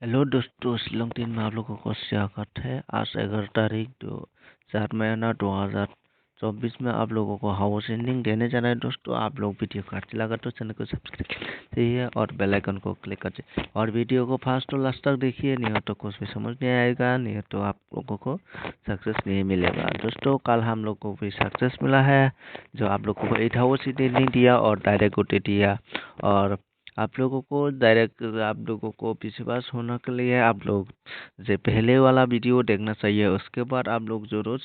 Hello दोस्तों, Shillong team में आप लोगों को स्वागत है। आज 11 तारीख 4 महीना 2024 में आप लोगों को हाउस एंडिंग देने जाना है। दोस्तों, आप लोग वीडियो को अच्छी लगा तो चैनल को सब्सक्राइब कीजिए और बेल आइकन को क्लिक करिए और वीडियो को फास्ट तो लास्ट तक देखिए, नहीं तो कुछ भी समझ नहीं आएगा, नहीं तो आप लोगों को सक्सेस नहीं मिलेगा। दोस्तों, कल हम लोग को भी सक्सेस मिला है, जो आप लोगों को 8 हाउस नहीं दिया और डायरेक्ट उठे दिया। और आप लोगों को डायरेक्ट आप लोगों को विश्वास होने के लिए आप लोग जो पहले वाला वीडियो देखना चाहिए, उसके बाद आप लोग जो रोज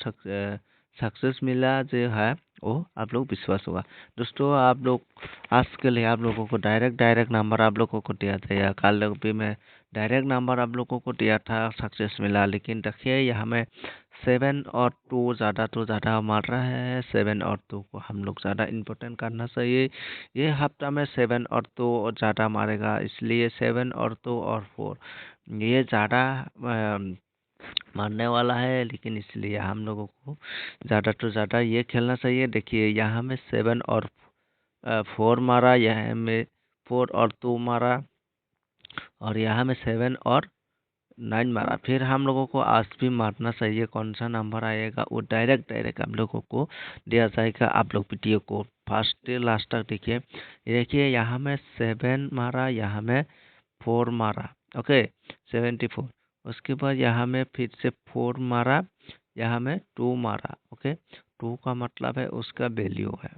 सक्सेस मिला जो है वो आप लोग विश्वास होगा। दोस्तों, आप लोग आज के लिए आप लोगों को डायरेक्ट नंबर आप लोगों को दिया जाएगा। कल भी मैं डायरेक्ट नंबर आप लोगों को दिया था, सक्सेस मिला, लेकिन देखिए यहाँ में 7 और 2 ज़्यादा तो ज़्यादा मार रहा है। 7 और 2 को हम लोग ज़्यादा इम्पोर्टेंट करना चाहिए। ये हफ्ता में 7 और 2 और ज़्यादा मारेगा, इसलिए 7 और 2 और 4 ये ज़्यादा मारने वाला है, लेकिन इसलिए हम लोगों को ज़्यादा तो ज़्यादा ये खेलना चाहिए। देखिए यहाँ में 7 और 4 मारा, यहाँ में 4 और 2 मारा, और यहाँ में 7 और 9 मारा। फिर हम लोगों को आज भी मारना चाहिए, कौन सा नंबर आएगा वो डायरेक्ट हम लोगों को दिया जाएगा। आप लोग वीडियो को फर्स्ट से लास्ट तक देखिए यहाँ में 7 मारा, यहाँ में 4 मारा, ओके 74। उसके बाद यहाँ में फिर से 4 मारा, यहाँ में 2 मारा, ओके 2 का मतलब है उसका वैल्यू है,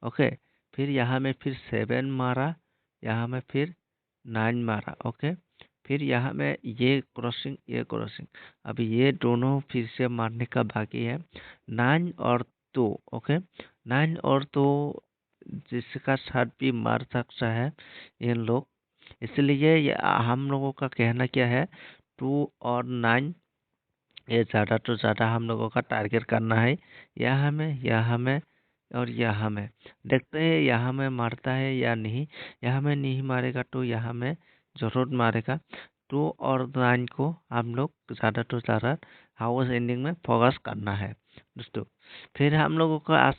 ओके। फिर यहाँ में फिर 7 मारा, यहाँ में फिर 9 मारा, ओके। फिर यहाँ में ये क्रॉसिंग अभी ये दोनों फिर से मारने का बाकी है, 9 और 2, ओके। 9 और 2 जिसका साथ भी मार सकता है इन लोग, इसलिए हम लोगों का कहना क्या है, 2 और 9 ये ज़्यादा तो ज़्यादा हम लोगों का टारगेट करना है। यहाँ में और यहाँ में देखते हैं यहाँ में मारता है या नहीं। यहाँ में नहीं मारेगा तो यहाँ में जरूर मारेगा। 2 और 9 को हम लोग ज़्यादा तो ज़्यादा हाउस एंडिंग में फोकस करना है दोस्तों। फिर हम लोगों को आज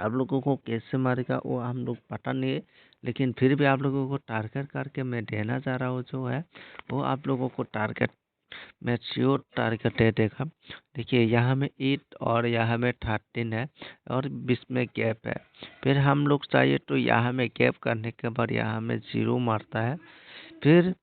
आप लोगों को कैसे मारेगा वो हम लोग पता नहीं है, लेकिन फिर भी आप लोगों को टारगेट करके मैं देना चाह रहा हूँ, जो है वो आप लोगों को टारगेट मैं श्योर टारगेट दे देगा। देखिए यहाँ में 8 और यहाँ में 13 है और बीच में गैप है। फिर हम लोग चाहिए तो यहाँ में गैप करने के बाद यहाँ में 0 मारता है, फिर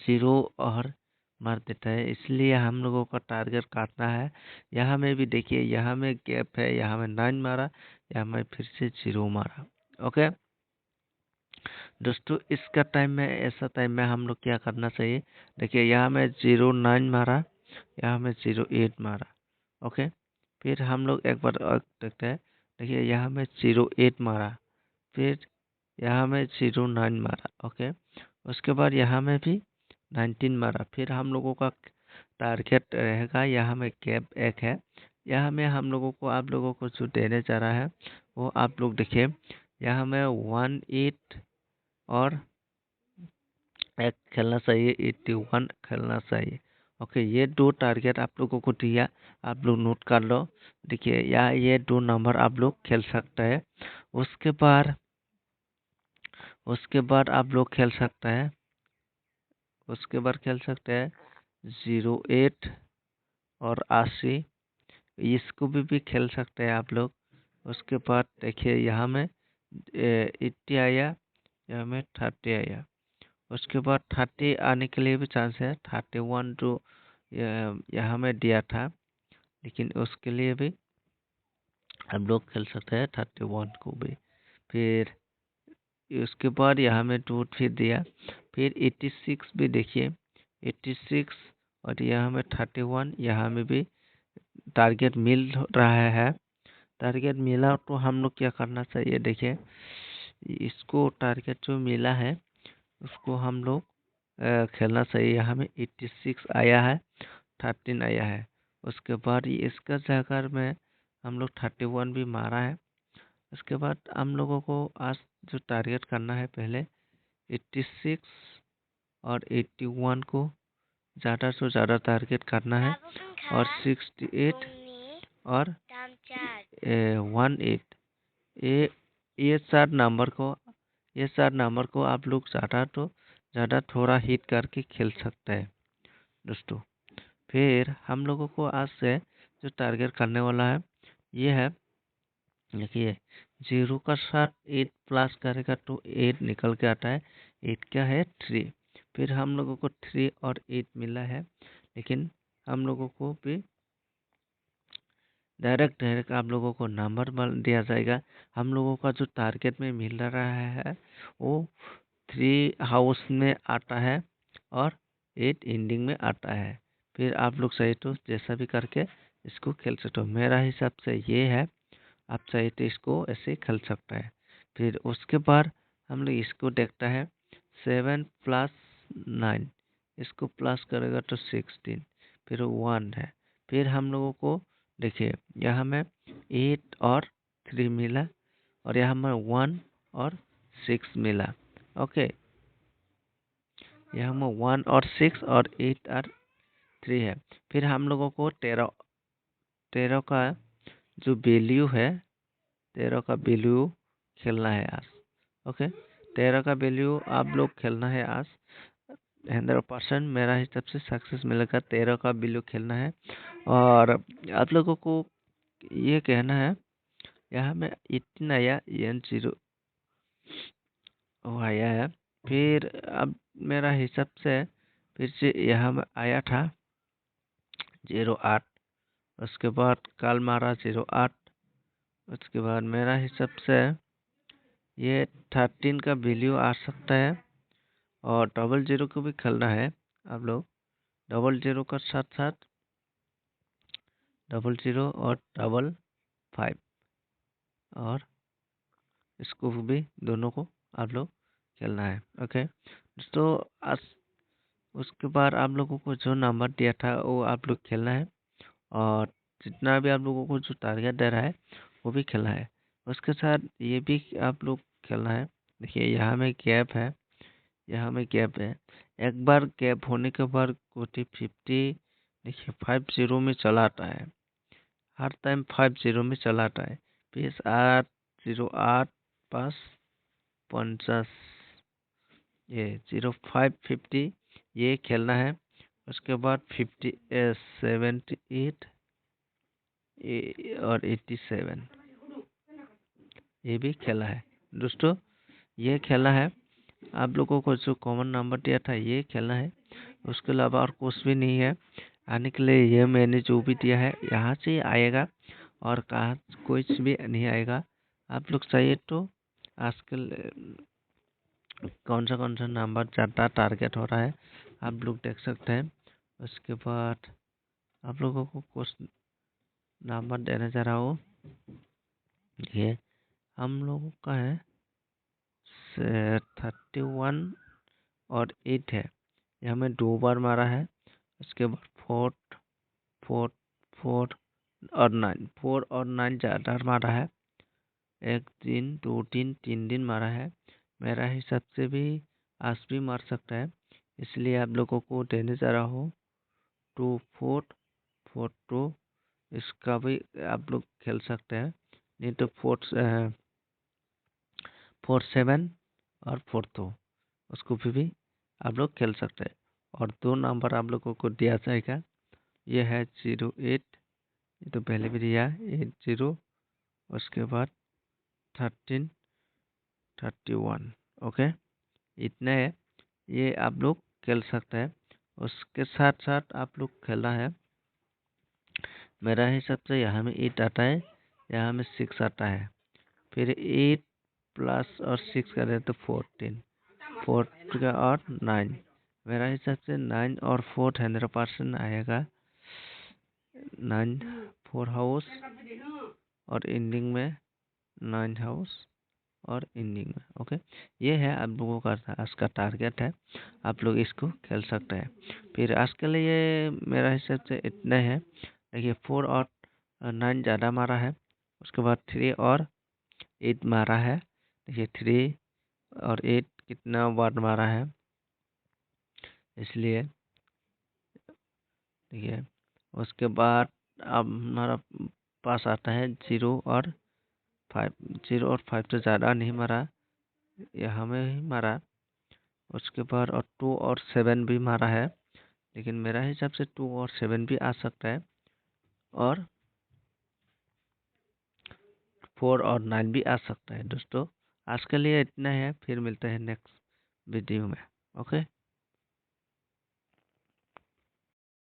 0 और मार देता है, इसलिए हम लोगों का टारगेट काटना है। यहाँ में भी देखिए यहाँ में गैप है, यहाँ में 9 मारा, यहाँ में फिर से 0 मारा, ओके। दोस्तों, इसका टाइम में ऐसा टाइम में हम लोग क्या करना चाहिए, देखिए यहाँ में 0 9 मारा, यहाँ में 0 8 मारा, ओके। फिर हम लोग एक बार और देखते हैं, देखिए यहाँ में 0 8 मारा, फिर यहाँ में 0 9 मारा, ओके। उसके बाद यहाँ में भी 19 मारा। फिर हम लोगों का टारगेट रहेगा, यहाँ में गैप एक है, यहाँ में हम लोगों को आप लोगों को जो देने जा रहा है वो आप लोग देखिए, यहाँ में 1 8 और एक खेलना चाहिए, 81 खेलना चाहिए, ओके। ये दो टारगेट आप लोगों को दिया, आप लोग नोट कर लो। देखिए यहाँ ये दो नंबर आप लोग खेल सकते हैं। उसके बाद आप लोग खेल सकते हैं, उसके बाद खेल सकते हैं 08 और 80, इसको भी खेल सकते हैं आप लोग। उसके बाद देखिए यहाँ में 80 आया, यहाँ में 30 आया। उसके बाद 30 आने के लिए भी चांस है, 31 जो यहाँ में दिया था, लेकिन उसके लिए भी हम लोग खेल सकते हैं 31 को भी। फिर उसके बाद यहाँ में 2 फिर दिया, फिर 86 भी देखिए, 86 और यहाँ में 31, यहाँ में भी टारगेट मिल रहा है। टारगेट मिला तो हम लोग क्या करना चाहिए, देखिए इसको टारगेट जो मिला है उसको हम लोग खेलना चाहिए। यहाँ में 86 आया है, 13 आया है। उसके बाद इसका जगह में हम लोग 31 भी मारा है। उसके बाद हम लोगों को आज जो टारगेट करना है, पहले 86 और 81 को ज़्यादा से ज़्यादा टारगेट करना है, और 68 और 18 ये 4 नंबर को ये 4 नंबर को आप लोग ज़्यादा थोड़ा हिट करके खेल सकते हैं दोस्तों। फिर हम लोगों को आज से जो टारगेट करने वाला है ये है, देखिए 0 का साथ 8 प्लस करेगा तो 8 निकल के आता है। 8 क्या है 3। फिर हम लोगों को 3 और 8 मिला है, लेकिन हम लोगों को भी डायरेक्ट आप लोगों को नंबर दिया जाएगा। हम लोगों का जो टारगेट में मिल रहा है वो 3 हाउस में आता है और 8 एंडिंग में आता है। फिर आप लोग चाहे तो जैसा भी करके इसको खेल सकते हो। मेरा हिसाब से ये है, आप चाहे तो इसको ऐसे खेल सकता है। फिर उसके बाद हम लोग इसको देखता है 7 प्लस 9, इसको प्लस करेगा तो 16, फिर 1 है। फिर हम लोगों को देखिए यहाँ में 8 और 3 मिला और यहाँ में 1 और 6 मिला। ओके, यहाँ में 1 और 6 और 8 और 3 है। फिर हम लोगों को 13 का जो वैल्यू है, 13 का वैल्यू खेलना है आज। ओके, 13 का वैल्यू आप लोग खेलना है आज 100%। मेरा हिसाब से सक्सेस मिलेगा। 13 का वैल्यू खेलना है और आप लोगों को ये कहना है यहाँ में 18 आया, एन 0 आया है। फिर अब मेरा हिसाब से फिर से यहाँ में आया था 08, उसके बाद कल मारा 08, उसके बाद मेरा हिसाब से ये 13 का वैल्यू आ सकता है और 00 को भी खेलना है आप लोग। 00 का साथ साथ 00 और 55 और इसको भी दोनों को आप लोग खेलना है। ओके दोस्तों, आज उसके बाद आप लोगों को जो नंबर दिया था वो आप लोग खेलना है और जितना भी आप लोगों को जो टारगेट दे रहा है वो भी खेलना है। उसके साथ ये भी आप लोग खेलना है। देखिए यहाँ में गैप है, यहाँ में गैप है। एक बार गैप होने के बाद कोटी 50 देखिए 50 में चला आता है, हर टाइम 50 में चला आता है। फिर 808 पास 50, ये 0550 ये खेलना है। उसके बाद 78 और 87 ये भी खेला है दोस्तों। ये खेला है, आप लोगों को जो कॉमन नंबर दिया था ये खेलना है। उसके अलावा और कुछ भी नहीं है आने के लिए। ये मैंने जो भी दिया है यहाँ से आएगा और कहाँ कुछ भी नहीं आएगा। आप लोग चाहिए तो आजकल कौन सा नंबर ज़्यादा टारगेट हो रहा है आप लोग देख सकते हैं। उसके बाद आप लोगों को कुछ नंबर देने जा रहा हूँ। ये हम लोगों का है 31 और 8 है, ये हमें 2 बार मारा है। उसके बाद 4 4 4 और 9, 4 और 9 ज़्यादा मारा है। 1 दिन 2 दिन 3 दिन मारा है। मेरा हिसाब से भी आज भी मार सकता है, इसलिए आप लोगों को देने जा रहा हूँ 2 4 4 2। इसका भी आप लोग खेल सकते हैं, नहीं तो 4 7 और 4 2 उसको भी आप लोग खेल सकते हैं। और 2 नंबर आप लोगों को दिया जाएगा, ये है 08, ये तो पहले भी दिया 80, उसके बाद 13 31। ओके, इतने है, ये आप लोग खेल सकते हैं। उसके साथ साथ आप लोग खेलना है, मेरा हिसाब से यहाँ में 8 आता है, यहाँ में 6 आता है। फिर 8 प्लस और 6 करें तो 14, 4 का और 9। मेरा हिसाब से 9 और 4 100% आएगा। 9 4 हाउस और एंडिंग में 9 हाउस और एंडिंग में। ओके, ये है आप लोगों का आज का टारगेट है, आप लोग इसको खेल सकते हैं। फिर आज के लिए मेरा हिसाब से इतना है। देखिए 4 और 9 ज़्यादा मारा है, उसके बाद 3 और 8 मारा है। देखिए 3 और 8 कितना बार मारा है, इसलिए देखिए। उसके बाद अब हमारा पास आता है 0 और 5। 0 और 5 तो ज़्यादा नहीं मारा, यहाँ में ही मारा, उसके बाद और 2 और 7 भी मारा है, लेकिन मेरा हिसाब से 2 और 7 भी आ सकता है, और 4 और 9 भी आ सकता है दोस्तों। आज के लिए इतना है, फिर मिलते हैं नेक्स्ट वीडियो में। ओके।